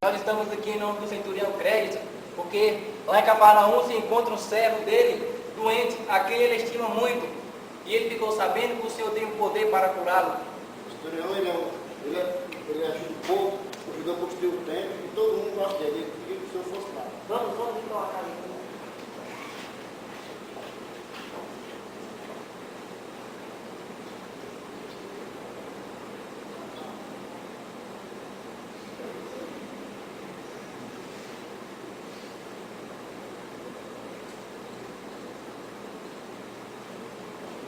Nós estamos aqui em nome do centurião Crédito, porque lá em Cafarnaum se encontra um servo dele, doente, a quem ele estima muito, e ele ficou sabendo que o Senhor tem o poder para curá-lo. O centurião, ele ajuda um pouco, ajuda a construir o templo, e todo mundo gosta dele, ele queria que o Senhor fosse lá. Vamos então a casa.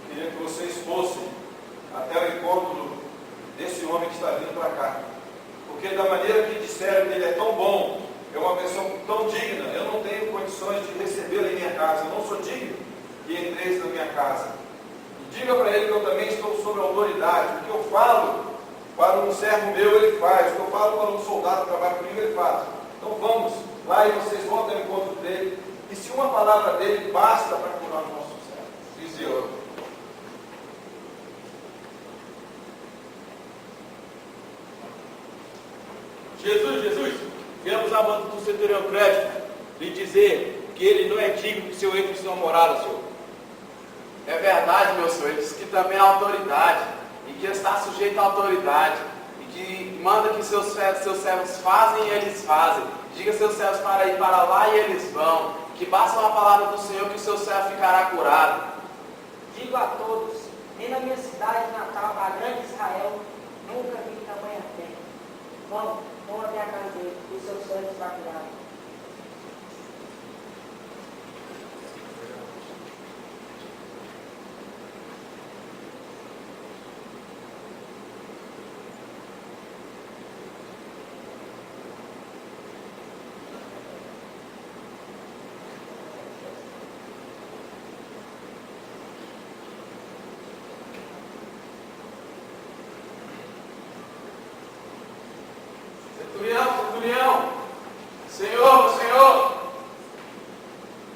Queria que vocês fossem até o encontro desse homem que está vindo para cá. Porque da maneira que disseram que ele é tão bom, é uma pessoa tão digna, eu não tenho condições de recebê-lo em minha casa. Eu não sou digno que entreis na minha casa. E diga para ele que eu também estou sob autoridade. O que eu falo para um servo meu, ele faz. O que eu falo para um soldado que trabalha comigo, ele faz. Então vamos lá e vocês vão até o encontro dele. E se uma palavra dele basta para curar o nosso servo, diz eu. Jesus, viemos a mando do centurião Crédito lhe dizer que ele não é digno que o Senhor entre em sua morada, Senhor. É verdade, meu Senhor, ele diz que também é autoridade, e que está sujeito à autoridade, e que manda que seus servos fazem e eles fazem. Diga seus servos para ir para lá e eles vão. Que basta uma palavra do Senhor que o seu servo ficará curado. Digo a todos, nem na minha cidade natal, a grande Israel, nunca vi tamanha fé. Vão até a casa dele, e o seu servo está curado. Centurião, Senhor,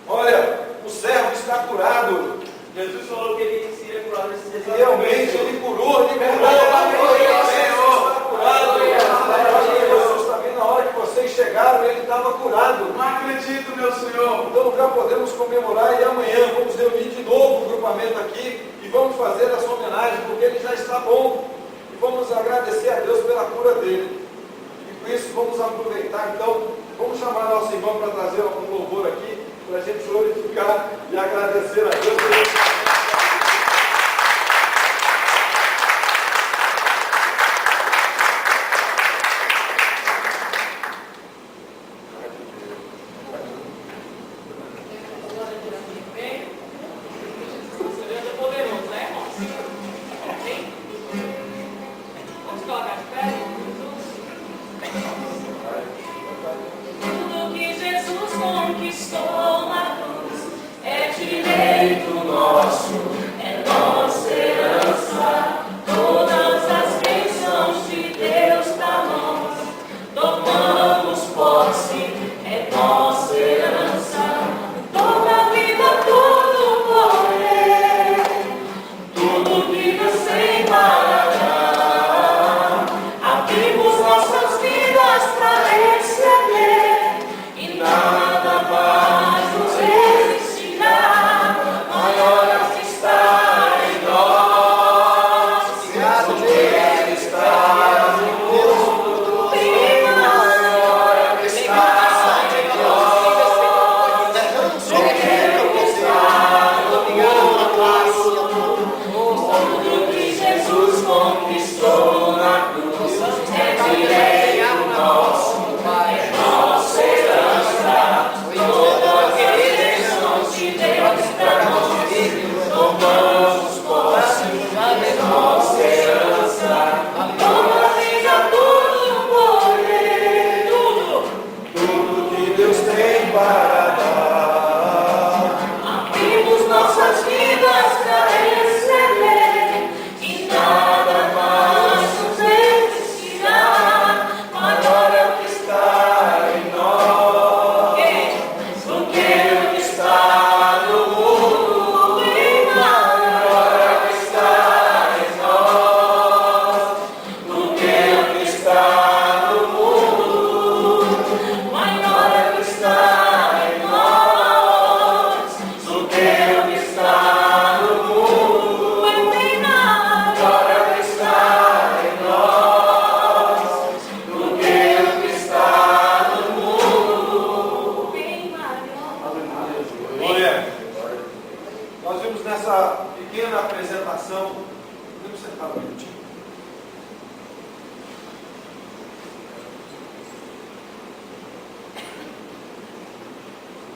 Olha, o servo está curado. Jesus falou que ele seria curado nesses dias. Realmente ele curou de verdade. Aleluia, Senhor. Está curado. Jesus está vendo na hora que vocês chegaram, ele estava curado. Não acredito, meu Senhor. Então já podemos comemorar e amanhã vamos reunir de novo o grupamento aqui e vamos fazer essa homenagem, porque ele já está bom. E vamos agradecer a Deus pela cura dele. E com isso vamos aproveitar, então, vamos chamar nosso irmão para trazer algum louvor aqui, para a gente glorificar e agradecer a Deus. Tudo que Jesus conquistou na cruz é direito nosso.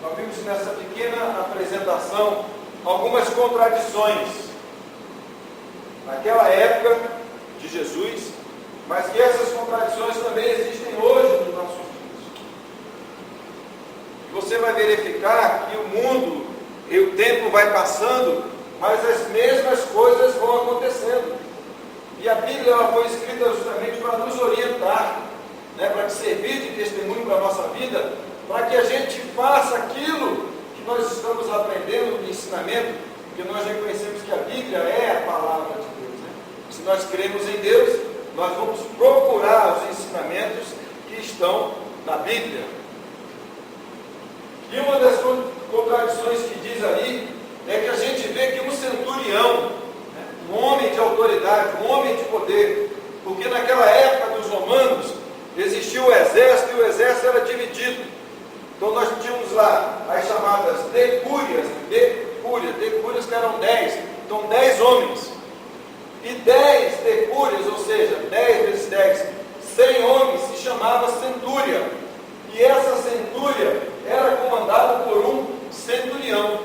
nós vimos nessa pequena apresentação algumas contradições naquela época de Jesus, mas que essas contradições também existem hoje nos nossos dias. E você vai verificar que o mundo e o tempo vai passando, mas as mesmas coisas vão acontecendo. E a Bíblia ela foi escrita justamente para nos orientar, né, para servir de testemunho para a nossa vida, para que a gente faça aquilo que nós estamos aprendendo de ensinamento, porque nós reconhecemos que a Bíblia é a palavra de Deus. Né? Se nós cremos em Deus, nós vamos procurar os ensinamentos que estão na Bíblia. E uma das contradições que diz ali é que a gente vê que um centurião, né, um homem de autoridade, um homem de poder, porque naquela época dos romanos existia o exército e o exército era dividido. Então nós tínhamos lá as chamadas decúrias que eram 10, então 10 homens. E 10 decúrias, ou seja, 10 vezes 10, 100 homens, se chamava centúria. E essa centúria era comandada por um centurião.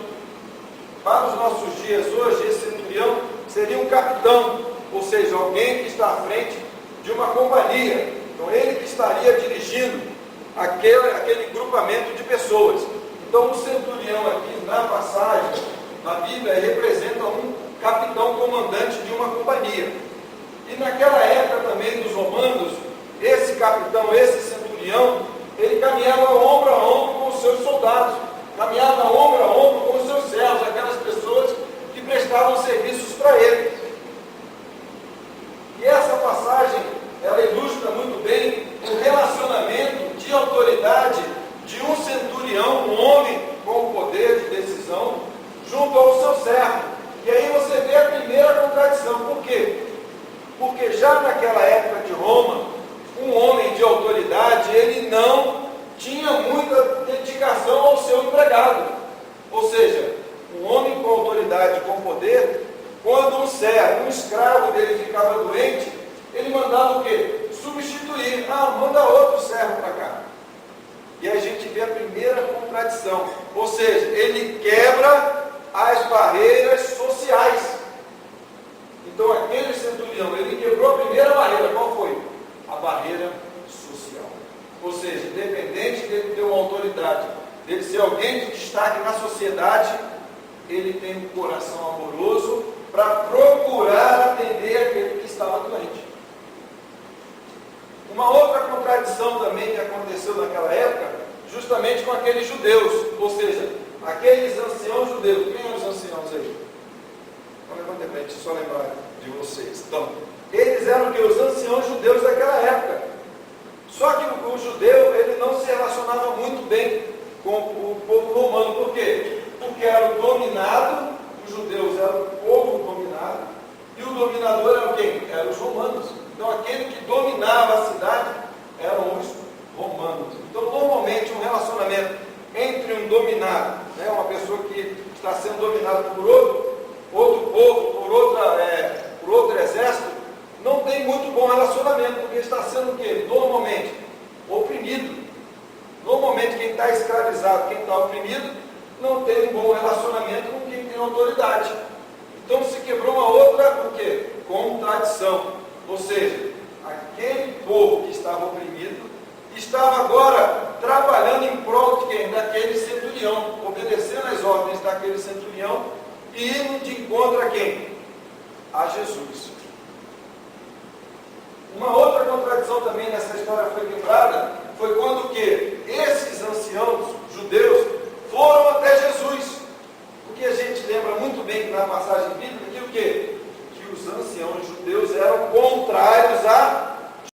Para os nossos dias hoje, esse centurião seria um capitão, ou seja, alguém que está à frente de uma companhia. Então ele que estaria dirigindo aquele grupamento de pessoas. Então o centurião aqui na passagem, na Bíblia, representa um capitão comandante de uma companhia. E naquela época também dos romanos, esse capitão, esse centurião, ele caminhava ombro a ombro com os seus soldados, caminhava ombro a ombro com os seus servos, aquelas pessoas que prestavam serviços para ele. E essa passagem, ela ilustra muito bem o relacionamento de autoridade de um centurião, um homem com o poder de decisão, junto ao seu servo. E aí você vê a primeira contradição. Por quê? Porque já naquela época de Roma, um homem de autoridade, ele não tinha muita dedicação ao seu empregado. Ou seja, um homem com autoridade, com poder, quando um servo, um escravo dele ficava doente, ele mandava o quê? Substituir. Manda outro servo para cá. E a gente vê a primeira contradição. Ou seja, ele quebra as barreiras sociais. Então aquele centurião, ele quebrou a primeira barreira. Qual foi? A barreira social. Ou seja, independente dele ter uma autoridade, dele ser alguém de destaque na sociedade, ele tem um coração amoroso para procurar atender aquele que estava doente. Uma outra contradição também que aconteceu naquela época, justamente com aqueles judeus, ou seja, aqueles anciãos judeus. Quem são os anciãos aí? Levanta a frente, só lembrar de vocês. Então, eles eram os anciãos judeus daquela época. Só que o judeu, ele não se relacionava muito bem com o povo romano. Por quê? Porque era o dominado, os judeus eram o povo dominado, e o dominador era quem? Eram os romanos. Então, aquele que dominava a cidade eram os romanos. Então, normalmente, um relacionamento entre um dominado, né, uma pessoa que está sendo dominada por outro povo, por outro exército, não tem muito bom relacionamento, porque está sendo o quê? Normalmente oprimido. Normalmente quem está escravizado, quem está oprimido, não tem um bom relacionamento com quem tem autoridade. Então se quebrou uma outra, o quê? Contradição. Ou seja, aquele povo que estava oprimido estava agora trabalhando em prol de quem? Daquele centurião, obedecendo às ordens daquele centurião e indo de encontro a quem? A Jesus. Uma outra contradição também